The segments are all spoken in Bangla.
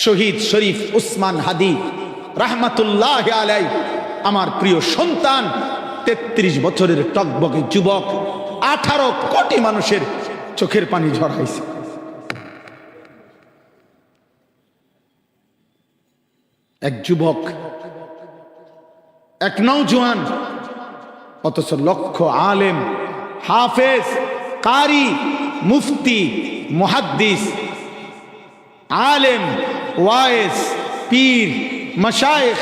শহীদ শরীফ উসমান হাদি রাহমাতুল্লাহ আলাই, আমার প্রিয় সন্তান, 33 বছরের টকবকে যুবক, 18 কোটি মানুষের চোখের পানি ঝরাইছে। এক যুবক, এক নওজোয়ান, অথচ লক্ষ আলেম, হাফেজ, কারি, মুফতি, মুহাদ্দিস, আলেম, ওয়াইজ, পীর, মাশায়েখ,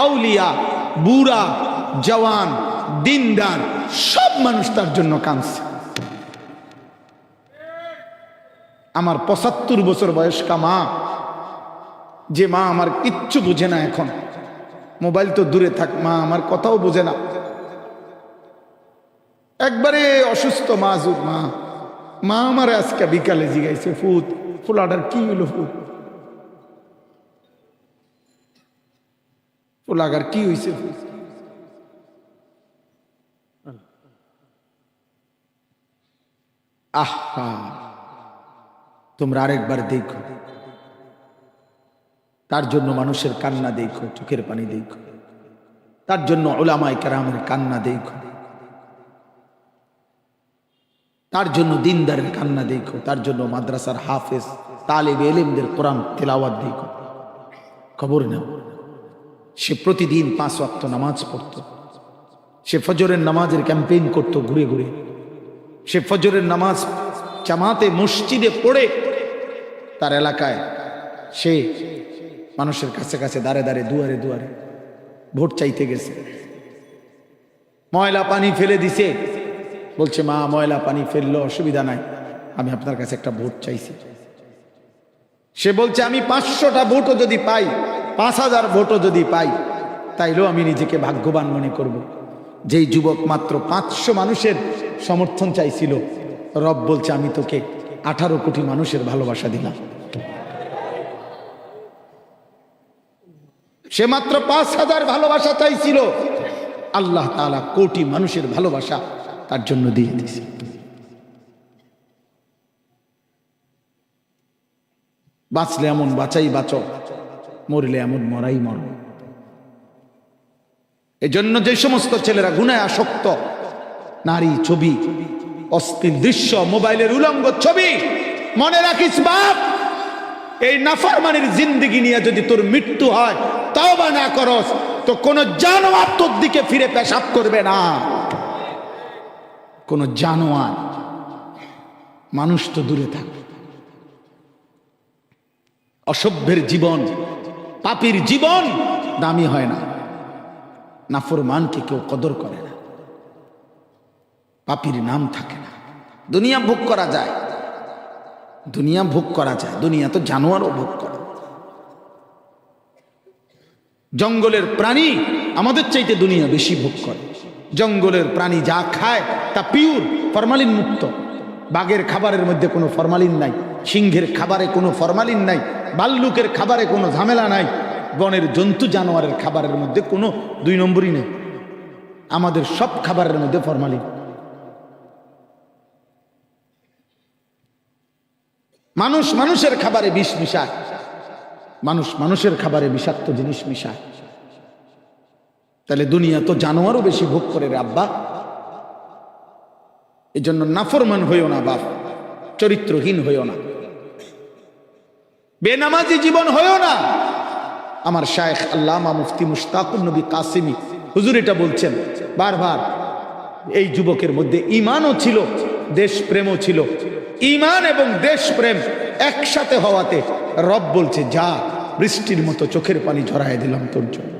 আউলিয়া, বুড়া, জওয়ান, দিনদার, সব মানুষ তার জন্য কাঁদছে। আমার 75 বছর বয়স্কা মা, যে মা আমার কিচ্ছু বুঝে না, এখন মোবাইল তো দূরে থাক, মা আমার কথাও বোঝে না, একবারে অসুস্থ মাজুর মা। মা আমার আজকে বিকালে জিগাইছে, ফুত ফুলাটার কি হইল, ফুলাগার কি হইছে? আহা, তোমরা আরেকবার দেখো, তার জন্য মানুষের কান্না দেখো, চোখের পানি দেখো, তার জন্য উলামায়ে কেরামের কান্না দেখো, তার জন্য দিনদারের কান্না দেখো, তার জন্য মাদ্রাসার হাফেজ, তালেবে ইলমদের কোরআন তেলাওয়াত দেখো। খবর নাও, সে প্রতিদিন 5 ওয়াক্ত নামাজ পড়তো, সে ফজরের নামাজের ক্যাম্পেইন করতো ঘুরে ঘুরে, সে ফজরের নামাজ জামাতে মসজিদে পড়ে তার এলাকায় সে মানুষের কাছে কাছে দাঁড়ে দাঁড়ে দুয়ারে দুয়ারে ভোট চাইতে গেছে। ময়লা পানি ফেলে দিছে, বলছে মা ময়লা পানি ফেললো অসুবিধা নাই, আমি আপনার কাছে একটা ভোট চাইছি। সে বলছে আমি 500টা ভোটও যদি পাই, 5000 ভোটও যদি পাই, তাইলেও আমি নিজেকে ভাগ্যবান মনে করব। যেই যুবক মাত্র 500 মানুষের সমর্থন চাইছিল, রব বলছে আমি তোকে 18 কোটি মানুষের ভালোবাসা দিলাম। সে মাত্র 5000 ভালোবাসা চাইছিল, আল্লাহ তাআলা কোটি মানুষের ভালোবাসা তার জন্য দিয়ে দিয়েছে। বাঁচলে এমন বাঁচাই বাঁচো, মরলে এমন মরাই মর। এজন্য যে সমস্ত ছেলেরা গুনায় আসক্ত, নারী ছবি, অশ্লীল দৃশ্য, মোবাইলের উলঙ্গ ছবি, মনে রাখিস বাপ, এই নাফরমানির জিন্দেগি নিয়ে যদি তোর মৃত্যু হয়, তওবা না করস, তো কোন জানোয়ার তোর দিকে ফিরে পেশাব করবে না। কোন জানোয়ার, মানুষ তো দূরে থাকবে। অসভ্যের জীবন, পাপীর জীবন দামি হয় না। নাফরমানকে কেউ কদর করে না, পাপীর নাম থাকে না। দুনিয়া ভোগ করা যায়, দুনিয়া ভোগ করা যায়, দুনিয়া তো জানোয়ারও ভোগ করে। জঙ্গলের প্রাণী আমাদের চাইতে দুনিয়া বেশি ভোগ করে। জঙ্গলের প্রাণী যা খায় তা পিওর, ফরমালিন মুক্ত। বাঘের খাবারের মধ্যে কোনো ফরমালিন নাই, সিংহের খাবারে কোনো ফরমালিন নাই, ভাল্লুকের খাবারে কোনো ঝামেলা নাই, বনের জন্তু জানোয়ারের খাবারের মধ্যে কোনো 2 নম্বরই নেই। আমাদের সব খাবারের মধ্যে ফরমালিন। মানুষ মানুষের খাবারে বিষ মিশায়, মানুষ মানুষের খাবারে বিষাক্ত জিনিস মিশায়। তাহলে দুনিয়া তো জানোয়ারও বেশি ভোগ করে রে আব্বা। এই জন্য নাফরমান হইও না বাপ, চরিত্রহীন হইও না, বেনামাজি জীবন হইও না। আমার শায়েখ আল্লামা মুফতি মুশতাকুর নবী কাসিমি হুজুর এটা বলছেন বারবার। এই যুবকের মধ্যে ঈমানও ছিল, দেশপ্রেমও ছিল। ঈমান এবং দেশপ্রেম একসাথে হওয়াতে রব বলছে যা, বৃষ্টির মতো চোখের পানি ঝরায় দিলাম তোর জন্য।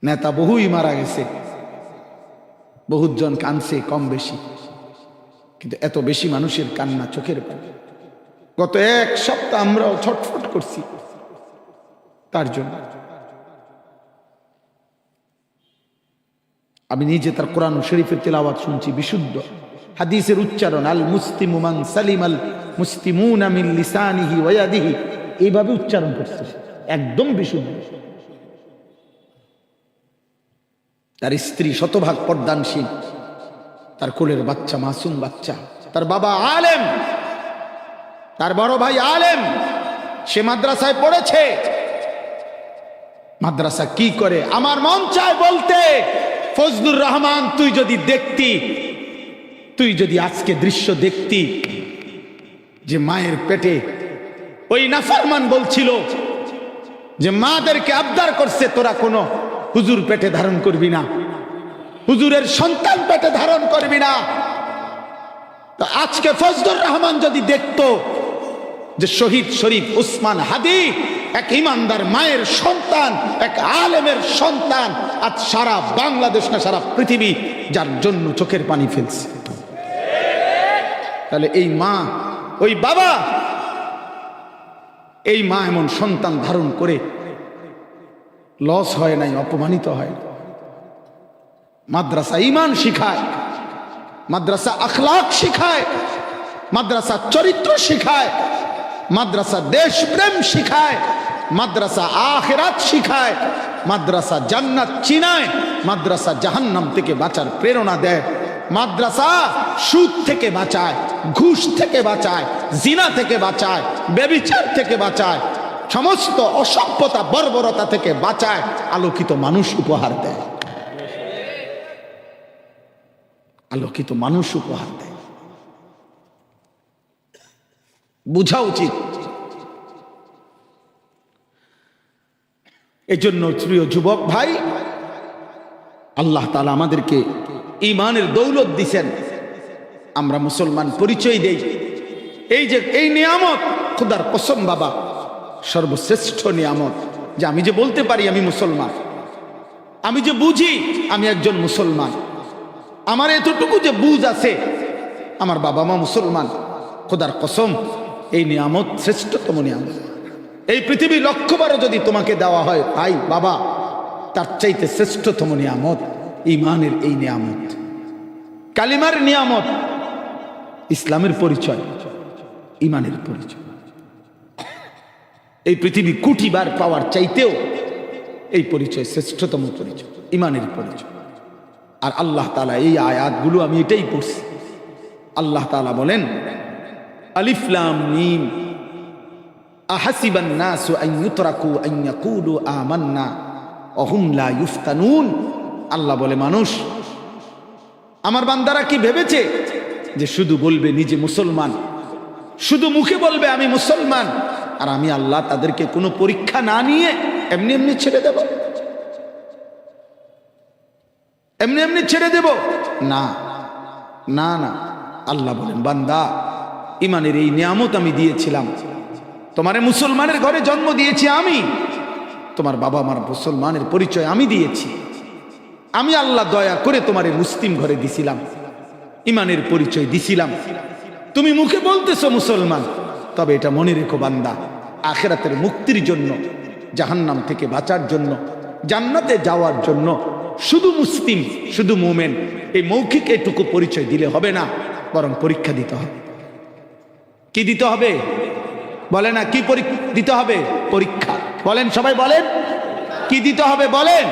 নেতা বহুই মারা গেছে, বহুত জন কাঁদছে কম বেশি, কিন্তু এত বেশি মানুষের কান্না, চোখের পানি। গত 1 সপ্তাহ আমরাও ছটফট করছি তার জন্য। আমি নিজে তার কোরআন শরীফের তেলাওয়াত শুনছি, বিশুদ্ধ হাদিসের উচ্চারণ, আল মুসলিমু মান সালিমাল মুসলিমুনা মিন লিসানিহি ওয়া ইয়াদিহি, এইভাবে উচ্চারণ করছে, একদম বিশুদ্ধ। তার স্ত্রী শতভাগ পর্দানশীল, তার কোলের বাচ্চা মাসুম বাচ্চা, তার বাবা আলেম, তার বড় ভাই আলেম, সে মাদ্রাসায় পড়েছে। মাদ্রাসা কি করে আমার মন চায় বলতে, ফজলুর রহমান তুই যদি দেখতি, তুই যদি আজকে দৃশ্য দেখতি যে মায়ের পেটে ওই নাফরমান বলছিল যে মাদেরকে আবদার করছে তোরা কোনো হুজুর পেটে ধারণ করবি না, হুজুরের সন্তান পেটে ধারণ করবি না। তো আজকে ফজলুর রহমান যদি দেখতো যে শহীদ শরীফ উসমান হাদি এক ইমানদার মায়ের সন্তান, এক আলেমের সন্তান, আজ সারা বাংলাদেশ না সারা পৃথিবী যার জন্য চোখের পানি ফেলছে, তাহলে এই মা, ওই বাবা, এই মা এমন সন্তান ধারণ করে লস হয় নাই, অপমানিত হয়। মাদ্রাসা ঈমান শিখায়, মাদ্রাসা আখলাক শিখায়, মাদ্রাসা চরিত্র শিখায়, মাদ্রাসা দেশপ্রেম শিখায়, মাদ্রাসা আখিরাত শিখায়, মাদ্রাসা জান্নাত চিনায়, মাদ্রাসা জাহান্নাম থেকে বাঁচার প্রেরণা দেয়, মাদ্রাসা সুদ থেকে বাঁচায়, ঘুষ থেকে বাঁচায়, জিনা থেকে বাঁচায়, ব্যভিচার থেকে বাঁচায়, সমস্ত অসভ্যতা বর্বরতা থেকে বাঁচায়, আলোকিত মানুষ উপহার দেয়, আলোকিত মানুষ উপহার দেয়। বুঝা উচিত। এজন্য প্রিয় যুবক ভাই, আল্লাহ তাআলা আমাদেরকে ঈমানের দৌলত দিছেন, আমরা মুসলমান পরিচয় দেই। এই যে এই নিয়ামত, খোদার কসম বাবা, সর্বশ্রেষ্ঠ নিয়ামত যে আমি যে বলতে পারি আমি মুসলমান, আমি যে বুঝি আমি একজন মুসলমান, আমার এতটুকু যে বুঝ আছে আমার বাবা মা মুসলমান, খোদার কসম এই নিয়ামত শ্রেষ্ঠতম নিয়ামত। এই পৃথিবী লক্ষ্যবারও যদি তোমাকে দেওয়া হয় ভাই বাবা, তার চাইতে শ্রেষ্ঠতম নিয়ামত ঈমানের এই নিয়ামত, কালিমার নিয়ামত, ইসলামের পরিচয়, ঈমানের পরিচয়। এই পৃথিবী কোটিবার পাওয়ার চাইতেও এই পরিচয় শ্রেষ্ঠতম পরিচয়, ঈমানের পরিচয়। আর আল্লাহ তাআলা এই আয়াতগুলো আমি এটাই পড়ছি, আল্লাহ তাআলা বলেন আলিফ লাম মিম আহাসিবান নাসু আন ইউতরাকু আন ইয়াকুলু আমান্না ওয়া হুম লা ইফতানুন। আল্লাহ বলে মানুষ, আমার বান্দারা কি ভেবেছে যে শুধু বলবে নিজে মুসলমান, শুধু মুখে বলবে আমি মুসলমান, আর আমি আল্লাহ তাদেরকে কোনো পরীক্ষা না নিয়ে এমনি এমনি ছেড়ে দেব, এমনি এমনি ছেড়ে দেব? না না না, আল্লাহ বলেন বান্দা, ঈমানের এই নিয়ামত আমি দিয়েছিলাম, তোমারে মুসলমানের ঘরে জন্ম দিয়েছি আমি, তোমার বাবা মার মুসলমানের পরিচয় আমি দিয়েছি, আমি আল্লাহ দয়া করে তোমারে মুসলিম ঘরে দিছিলাম, ঈমানের পরিচয় দিছিলাম। তুমি মুখে বলতেছো মুসলমান, তবে এটা মনে রেখো বান্দা, আখিরাতের মুক্তির জন্য, জাহান্নাম থেকে বাঁচার জন্য, জান্নাতে যাওয়ার জন্য শুধু মুসলিম, শুধু মুমিন এই মৌখিক এটুকু পরিচয় দিলে হবে না, বরং পরীক্ষা দিতে হবে। কি দিতে হবে বলে না? কি দিতে হবে? পরীক্ষা। বলেন সবাই, বলেন কি দিতে হবে বলেন?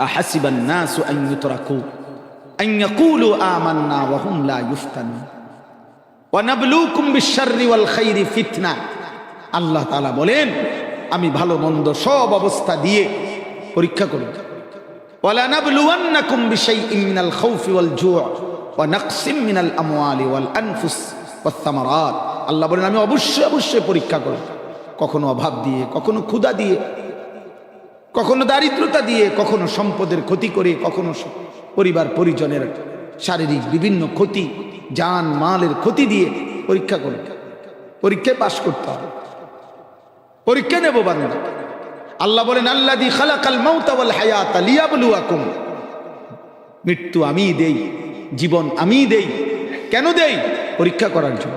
আহাসিবান নাসু আন ইউতরাকু আন ইয়াকুলু আমান্না ওয়া হুম লা ইফতানুন ওয়া নাবলুকুম বিশ-শাররি ওয়াল খাইরি ফিতনা। আল্লাহ তাআলা বলেন আমি ভালো মন্দ সব অবস্থা দিয়ে পরীক্ষা করব। ওয়ালা নাবলুওয়ান্নাকুম বিশাইইন মিনাল খাউফি ওয়াল জু' ওয়া নাকসিম মিনাল আমওয়ালি ওয়াল আনফুস ওয়াস সামারাত। আল্লাহ বলেন আমি অবশ্যই অবশ্যই পরীক্ষা করব, কখনো অভাব দিয়ে, কখনো ক্ষুধা দিয়ে, কখনো দারিদ্রতা দিয়ে, কখনো সম্পদের ক্ষতি করে, কখনো পরিবার পরিজনের শারীরিক বিভিন্ন ক্ষতি, জান মালের ক্ষতি দিয়ে পরীক্ষা করব। পরীক্ষায় পাশ করতে হবে, পরীক্ষা নেব বান্দা। আল্লাহ বলেন আল্লাযী খালাকাল মাউতা ওয়াল হায়াতা লিয়াবলুয়াকুম। মৃত্যু আমিই দেই, জীবন আমিই দেই। কেন দেই? পরীক্ষা করার জন্য।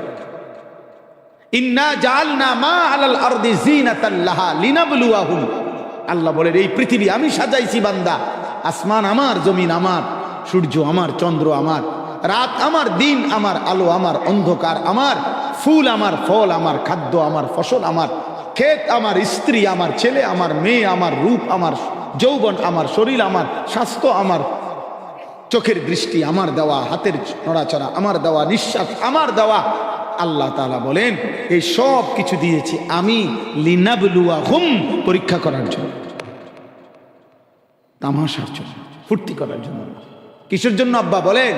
ইন্না জাআলনা মা আলাল আরদি যিনাতাল লাহা লিনাবলুয়াহুম। আল্লাহ বলেন এই পৃথিবী আমি সাজাইছি বান্দা, আসমান আমার, জমিন আমার, সূর্য আমার, চন্দ্র আমার, রাত আমার, দিন আমার, আলো আমার, অন্ধকার আমার, ফুল আমার, ফল আমার, খাদ্য আমার, ফসল আমার, ক্ষেত আমার, স্ত্রী আমার, ছেলে আমার, মেয়ে আমার, রূপ আমার, যৌবন আমার, শরীর আমার, স্বাস্থ্য আমার, চোখের দৃষ্টি আমার দেওয়া, হাতের নড়াচড়া আমার দেওয়া, নিঃশ্বাস আমার দেওয়া, আল্লাহ তাআলা বলেন এই সব কিছু দিয়েছি আমি লিনাবলুয়াহুম, পরীক্ষা করার জন্য, তামাশার জন্য, ফুর্তি করার জন্য। কিসের জন্য আব্বা বলেন?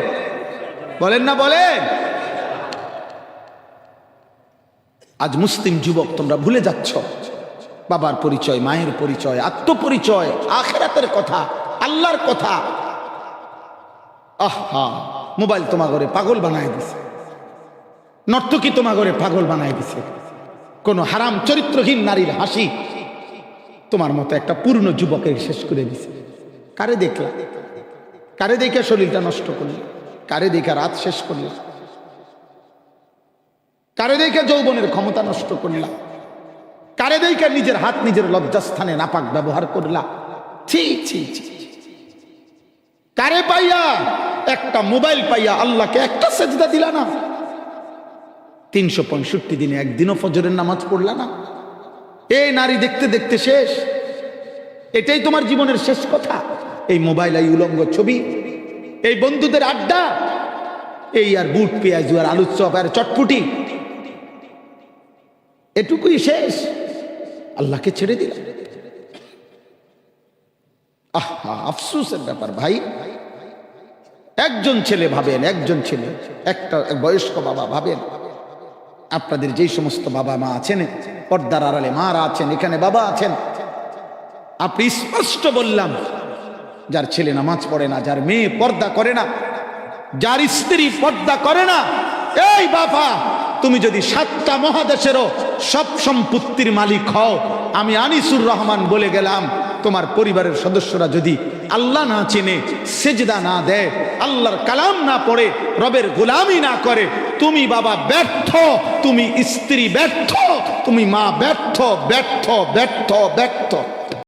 বলেন না বলেন? আজ মুসলিম যুবক তোমরা ভুলে যাচ্ছ বাবার পরিচয়, মায়ের পরিচয়, আত্মপরিচয়, আখিরাতের কথা, আল্লাহর কথা। আহা, মোবাইল তোমার ঘরে পাগল বানায় দিছে, নর্তকী তোমার ঘরে পাগল বানায় দিছে, কোন হারাম চরিত্রহীন নারীর হাসি তোমার মতো একটা পূর্ণ যুবকের শেষ করে দিছে। কারে দেখলা? কারে দেখে শরীরটা নষ্ট করলে? কারে দেখে রাত শেষ করলে? কারে দেখে যৌবনের ক্ষমতা নষ্ট করলা? কারে দেখে নিজের হাত নিজের লজ্জাস্থানে নাপাক ব্যবহার করলা? ছি ছি ছি। কারে পাইয়া? একটা মোবাইল পাইয়া আল্লাহকে একটা সেজদা দিলা না? 365 দিনে একদিনও ফজরের নামাজ পড়লা না? এই নারী দেখতে দেখতে শেষ। এটাই তোমার জীবনের শেষ কথা? এই মোবাইল, এই উলঙ্গ ছবি, এই বন্ধুদের আড্ডা, এই আর বুট পেঁয়াজু আর আলুর চপ আর চটপুটি, এটুকুই শেষ? আল্লাহকে ছেড়ে দিল। আহা, আফসোসের ব্যাপার ভাই। একজন ছেলে ভাবেন, একজন ছেলে, একটা বয়স্ক বাবা ভাবেন, আপনাদের যেই সমস্ত বাবা মা আছেন, পর্দার আড়ালে মারা আছেন, এখানে বাবা আছেন, আপনি স্পষ্ট বললাম, যার ছেলে নামাজ পড়ে না, যার মেয়ে পর্দা করে না, যার স্ত্রী পর্দা করে না, এই বাবা, তুমি যদি 7টা মহাদেশেরও সব সম্পত্তির মালিক হও, আমি আনিসুর রহমান বলে গেলাম, তোমার পরিবারের সদস্যরা যদি আল্লাহ না চেনে, সেজদা না দেয়, আল্লাহর কালাম না পড়ে, রবের গোলামি না করে, তুমি বাবা ব্যর্থ, তুমি স্ত্রী ব্যর্থ, তুমি মা ব্যর্থ, ব্যর্থ, ব্যর্থ, ব্যর্থ।